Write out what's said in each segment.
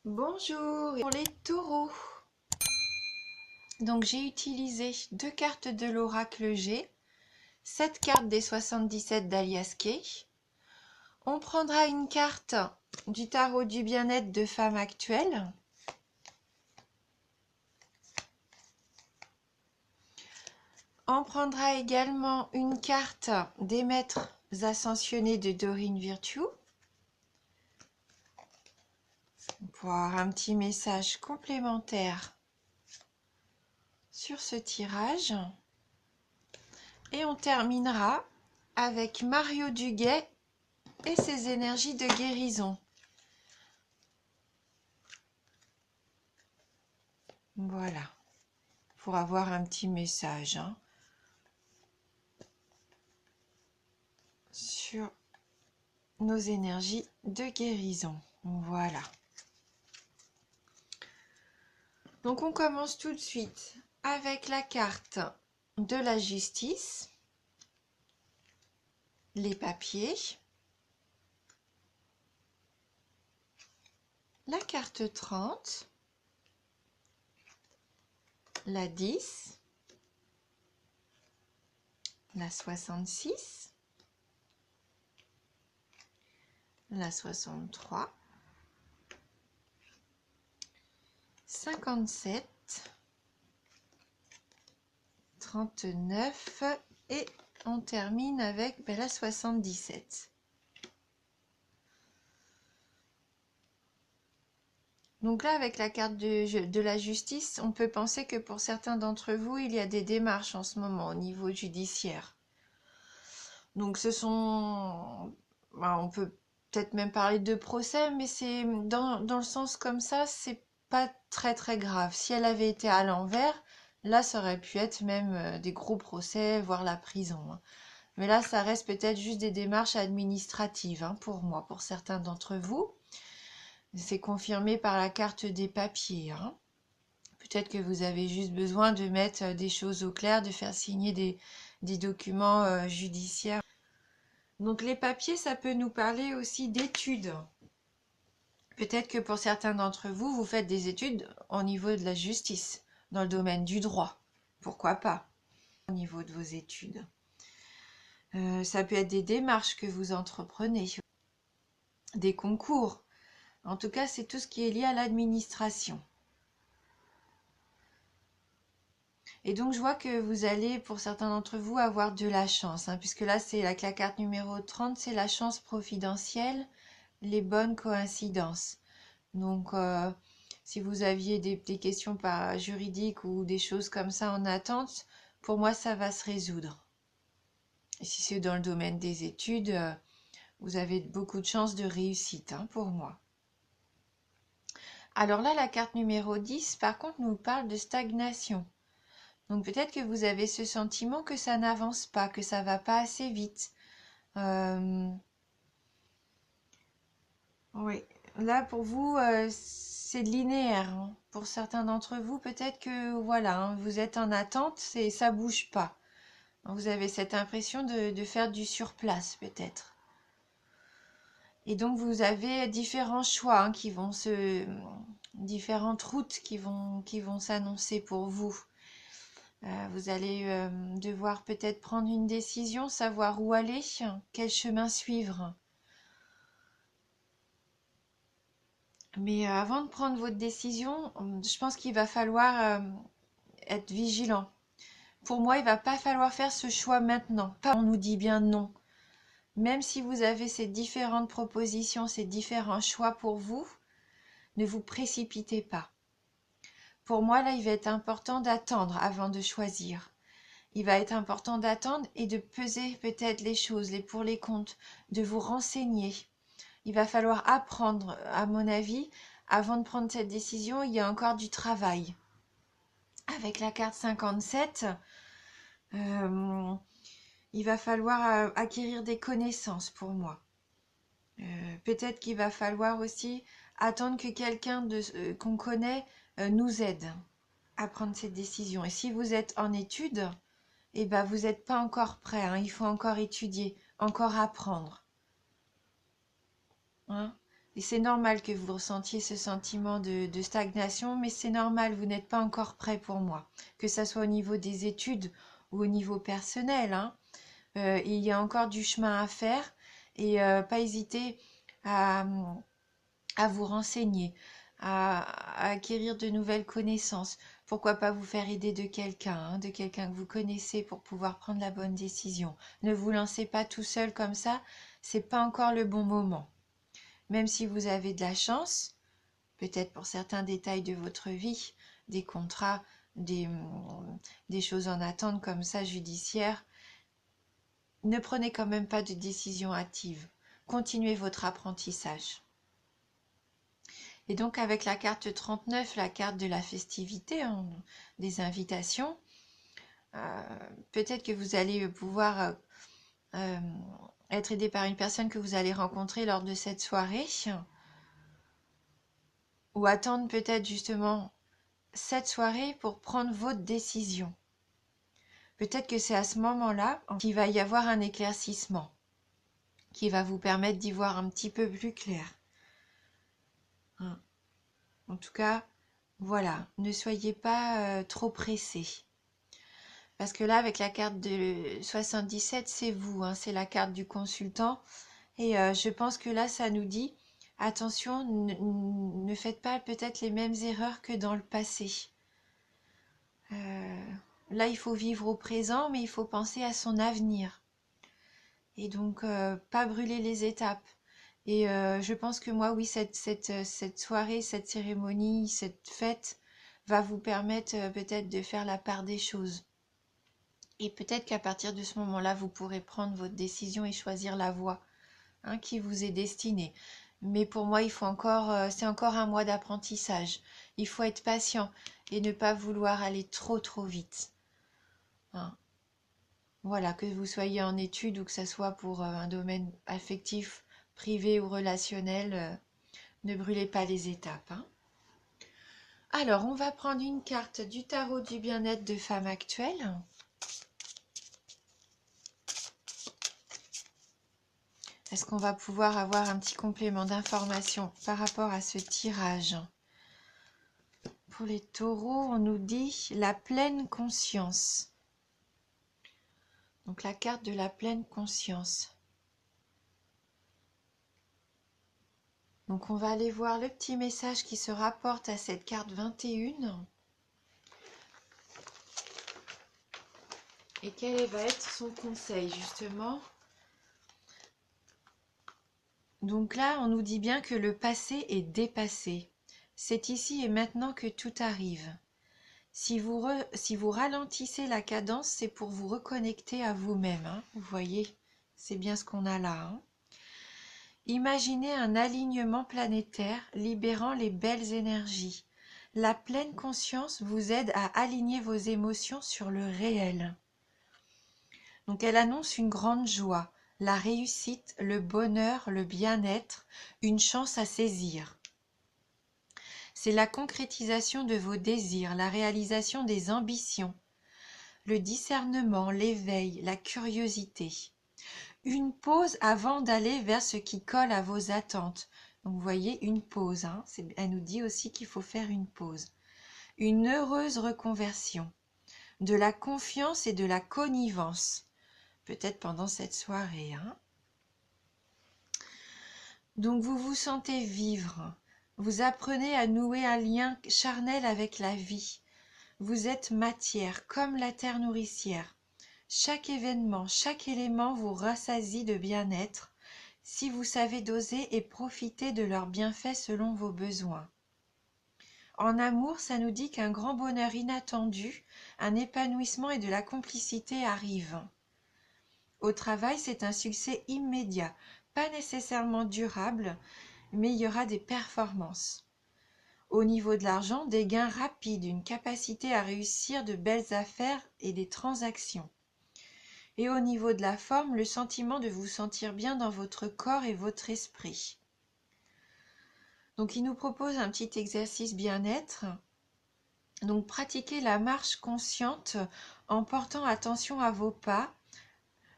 Bonjour, pour les taureaux. Donc j'ai utilisé 2 cartes de l'oracle G, 7 cartes des 77 d'Alias Kay. On prendra une carte du tarot du bien-être de femme actuelle. On prendra également une carte des maîtres ascensionnés de Dorine Virtue. Pour avoir un petit message complémentaire sur ce tirage. Et on terminera avec Mario Duguay et ses énergies de guérison. Voilà, pour avoir un petit message sur nos énergies de guérison. Voilà. Donc on commence tout de suite avec la carte de la justice, les papiers, la carte 30, la 10, la 66, la 63, 57, 39 et on termine avec la 77. Donc là, avec la carte de la justice, on peut penser que pour certains d'entre vous, il y a des démarches en ce moment au niveau judiciaire. Donc ce sont... on peut peut-être même parler de procès, mais c'est dans le sens comme ça, c'est pas très très grave. Si elle avait été à l'envers, là, ça aurait pu être même des gros procès, voire la prison. Mais là, ça reste peut-être juste des démarches administratives, pour moi, pour certains d'entre vous. C'est confirmé par la carte des papiers. Peut-être que vous avez juste besoin de mettre des choses au clair, de faire signer des documents judiciaires. Donc les papiers, ça peut nous parler aussi d'études. Peut-être que pour certains d'entre vous, vous faites des études au niveau de la justice, dans le domaine du droit. Pourquoi pas, au niveau de vos études. Ça peut être des démarches que vous entreprenez, des concours. En tout cas, c'est tout ce qui est lié à l'administration. Et donc, je vois que vous allez, pour certains d'entre vous, avoir de la chance, puisque là, c'est la carte numéro 30, c'est la chance providentielle, les bonnes coïncidences. Donc, si vous aviez des questions juridiques ou des choses comme ça en attente, pour moi, ça va se résoudre. Et si c'est dans le domaine des études, vous avez beaucoup de chances de réussite, pour moi. Alors là, la carte numéro 10, par contre, nous parle de stagnation. Donc peut-être que vous avez ce sentiment que ça n'avance pas, que ça va pas assez vite. Oui, là pour vous, c'est linéaire. Pour certains d'entre vous, peut-être que voilà, vous êtes en attente et ça bouge pas. Vous avez cette impression de faire du surplace peut-être. Et donc vous avez différents choix différentes routes qui vont s'annoncer pour vous. Vous allez devoir peut-être prendre une décision, savoir où aller, quel chemin suivre. Mais avant de prendre votre décision, je pense qu'il va falloir être vigilant. Pour moi, il ne va pas falloir faire ce choix maintenant. On nous dit bien non. Même si vous avez ces différentes propositions, ces différents choix pour vous, ne vous précipitez pas. Pour moi, là, il va être important d'attendre avant de choisir. Il va être important d'attendre et de peser peut-être les choses, les pour les contre, de vous renseigner. Il va falloir apprendre, à mon avis, avant de prendre cette décision, il y a encore du travail. Avec la carte 57, il va falloir acquérir des connaissances pour moi. Peut-être qu'il va falloir aussi attendre que quelqu'un qu'on connaît nous aide à prendre cette décision. Et si vous êtes en études, eh ben, vous n'êtes pas encore prêt, il faut encore étudier, encore apprendre. Et c'est normal que vous ressentiez ce sentiment de stagnation, mais c'est normal, vous n'êtes pas encore prêt pour moi. Que ça soit au niveau des études ou au niveau personnel, hein. Il y a encore du chemin à faire et pas hésiter à, à vous renseigner, à acquérir de nouvelles connaissances. Pourquoi pas vous faire aider de quelqu'un, hein, de quelqu'un que vous connaissez pour pouvoir prendre la bonne décision. Ne vous lancez pas tout seul comme ça, c'est pas encore le bon moment. Même si vous avez de la chance, peut-être pour certains détails de votre vie, des contrats, des choses en attente comme ça judiciaires, ne prenez quand même pas de décision hâtive. Continuez votre apprentissage. Et donc avec la carte 39, la carte de la festivité, hein, des invitations, peut-être que vous allez pouvoir être aidé par une personne que vous allez rencontrer lors de cette soirée, ou attendre peut-être justement cette soirée pour prendre votre décision. Peut-être que c'est à ce moment-là qu'il va y avoir un éclaircissement qui va vous permettre d'y voir un petit peu plus clair. En tout cas, voilà, ne soyez pas trop pressés. Parce que là, avec la carte de 77, c'est vous, hein, c'est la carte du consultant. Et je pense que là, ça nous dit, attention, ne faites pas peut-être les mêmes erreurs que dans le passé. Là, il faut vivre au présent, mais il faut penser à son avenir. Et donc, pas brûler les étapes. Et je pense que moi, oui, cette soirée, cette cérémonie, cette fête va vous permettre peut-être de faire la part des choses. Et peut-être qu'à partir de ce moment-là, vous pourrez prendre votre décision et choisir la voie, hein, qui vous est destinée. Mais pour moi, il faut encore, c'est encore un mois d'apprentissage. Il faut être patient et ne pas vouloir aller trop vite, hein. Voilà, que vous soyez en études ou que ce soit pour un domaine affectif, privé ou relationnel, ne brûlez pas les étapes, hein. Alors, on va prendre une carte du tarot du bien-être de femme actuelle. Est-ce qu'on va pouvoir avoir un petit complément d'information par rapport à ce tirage? Pour les taureaux, on nous dit la pleine conscience. Donc la carte de la pleine conscience. Donc on va aller voir le petit message qui se rapporte à cette carte 21. Et quel va être son conseil justement? Donc là, on nous dit bien que le passé est dépassé. C'est ici et maintenant que tout arrive. Si vous ralentissez la cadence, c'est pour vous reconnecter à vous-même, hein. Vous voyez, c'est bien ce qu'on a là, hein. Imaginez un alignement planétaire libérant les belles énergies. La pleine conscience vous aide à aligner vos émotions sur le réel. Donc elle annonce une grande joie, la réussite, le bonheur, le bien-être, une chance à saisir. C'est la concrétisation de vos désirs, la réalisation des ambitions, le discernement, l'éveil, la curiosité. Une pause avant d'aller vers ce qui colle à vos attentes. Donc vous voyez, une pause, hein. Elle nous dit aussi qu'il faut faire une pause. Une heureuse reconversion, de la confiance et de la connivence. Peut-être pendant cette soirée, hein. Donc vous vous sentez vivre. Vous apprenez à nouer un lien charnel avec la vie. Vous êtes matière, comme la terre nourricière. Chaque événement, chaque élément vous rassasie de bien-être, si vous savez doser et profiter de leurs bienfaits selon vos besoins. En amour, ça nous dit qu'un grand bonheur inattendu, un épanouissement et de la complicité arrivent. Au travail, c'est un succès immédiat, pas nécessairement durable, mais il y aura des performances. Au niveau de l'argent, des gains rapides, une capacité à réussir de belles affaires et des transactions. Et au niveau de la forme, le sentiment de vous sentir bien dans votre corps et votre esprit. Donc il nous propose un petit exercice bien-être. Donc pratiquez la marche consciente en portant attention à vos pas,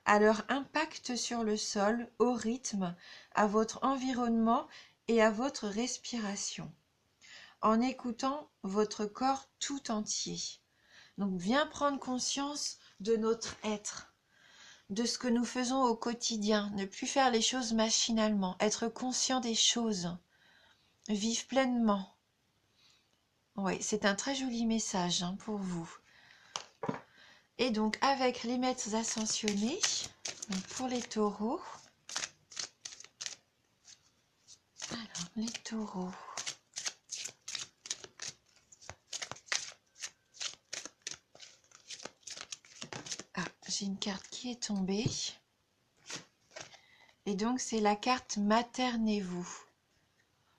à leur impact sur le sol, au rythme, à votre environnement et à votre respiration, en écoutant votre corps tout entier. Donc, viens prendre conscience de notre être, de ce que nous faisons au quotidien, ne plus faire les choses machinalement, être conscient des choses, vivre pleinement. Oui, c'est un très joli message pour vous. Et donc, avec les maîtres ascensionnés, donc pour les taureaux, alors, les taureaux. Ah, j'ai une carte qui est tombée. Et donc, c'est la carte maternez-vous.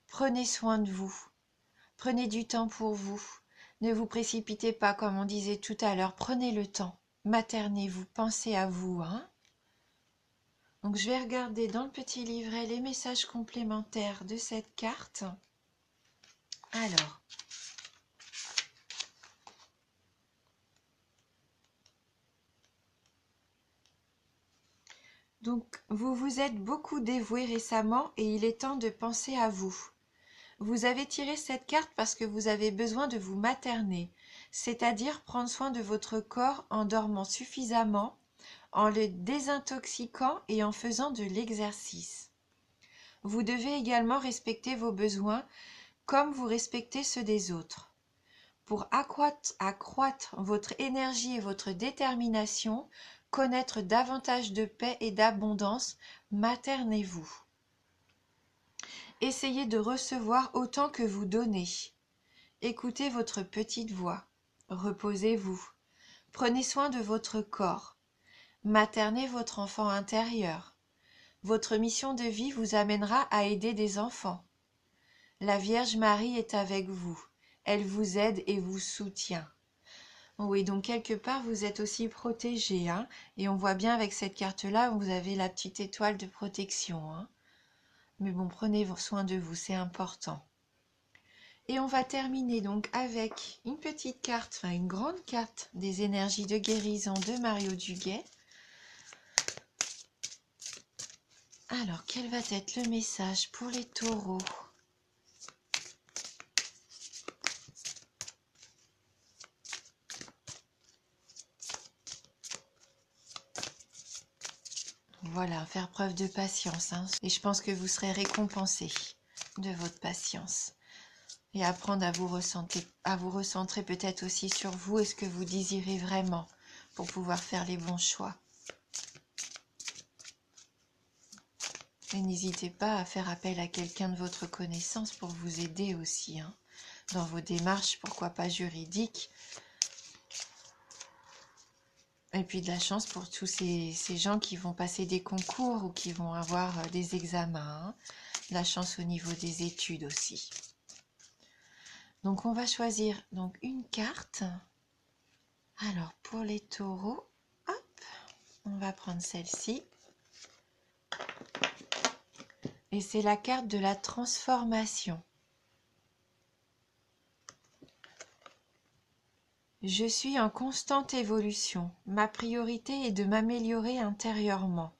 Prenez soin de vous. Prenez du temps pour vous. Ne vous précipitez pas, comme on disait tout à l'heure. Prenez le temps. Maternez-vous. Pensez à vous. Donc, je vais regarder dans le petit livret les messages complémentaires de cette carte. Alors, donc, vous vous êtes beaucoup dévoué récemment et il est temps de penser à vous. Vous avez tiré cette carte parce que vous avez besoin de vous materner, c'est-à-dire prendre soin de votre corps en dormant suffisamment, en le désintoxiquant et en faisant de l'exercice. Vous devez également respecter vos besoins comme vous respectez ceux des autres. Pour accroître votre énergie et votre détermination, connaître davantage de paix et d'abondance, maternez-vous. Essayez de recevoir autant que vous donnez. Écoutez votre petite voix. Reposez-vous. Prenez soin de votre corps. Maternez votre enfant intérieur. Votre mission de vie vous amènera à aider des enfants. La Vierge Marie est avec vous. Elle vous aide et vous soutient. Oui, donc quelque part, vous êtes aussi protégé. Et on voit bien avec cette carte-là, vous avez la petite étoile de protection. Mais bon, prenez soin de vous, c'est important. Et on va terminer donc avec une petite carte, enfin une grande carte des énergies de guérison de Mario Duguay. Alors, quel va être le message pour les taureaux ? Voilà, faire preuve de patience. Et je pense que vous serez récompensés de votre patience. Et apprendre à vous recentrer peut-être aussi sur vous et ce que vous désirez vraiment pour pouvoir faire les bons choix. Et n'hésitez pas à faire appel à quelqu'un de votre connaissance pour vous aider aussi dans vos démarches, pourquoi pas juridiques. Et puis de la chance pour tous ces gens qui vont passer des concours ou qui vont avoir des examens. De la chance au niveau des études aussi. Donc on va choisir donc une carte. Alors pour les taureaux, hop, on va prendre celle-ci. Et c'est la carte de la transformation. Je suis en constante évolution. Ma priorité est de m'améliorer intérieurement.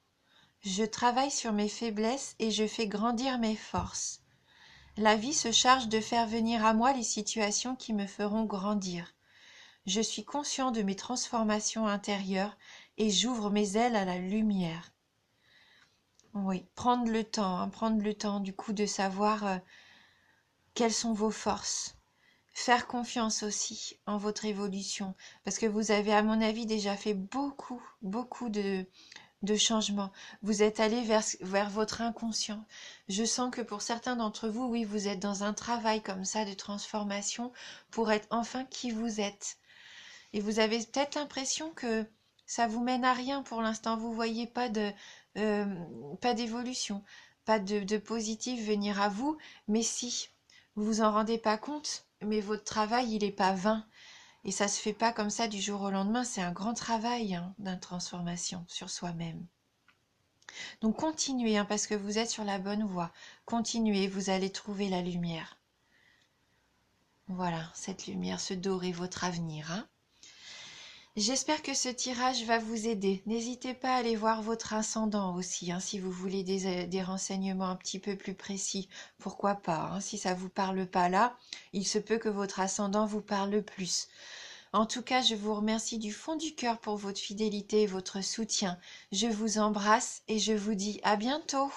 Je travaille sur mes faiblesses et je fais grandir mes forces. La vie se charge de faire venir à moi les situations qui me feront grandir. Je suis conscient de mes transformations intérieures et j'ouvre mes ailes à la lumière. Oui, prendre le temps du coup de savoir quelles sont vos forces. Faire confiance aussi en votre évolution, parce que vous avez, à mon avis, déjà fait beaucoup de changements. Vous êtes allé vers votre inconscient. Je sens que pour certains d'entre vous, oui, vous êtes dans un travail comme ça de transformation pour être enfin qui vous êtes. Et vous avez peut-être l'impression que ça vous mène à rien pour l'instant. Vous voyez pas d'évolution, pas de positif venir à vous, mais si, vous vous en rendez pas compte, mais votre travail, il n'est pas vain. Et ça se fait pas comme ça du jour au lendemain. C'est un grand travail d'une transformation sur soi-même. Donc continuez, parce que vous êtes sur la bonne voie. Continuez, vous allez trouver la lumière. Voilà, cette lumière, ce doré, votre avenir. J'espère que ce tirage va vous aider. N'hésitez pas à aller voir votre ascendant aussi, hein, si vous voulez des renseignements un petit peu plus précis. Pourquoi pas, hein, si ça vous parle pas là, il se peut que votre ascendant vous parle plus. En tout cas, je vous remercie du fond du cœur pour votre fidélité et votre soutien. Je vous embrasse et je vous dis à bientôt.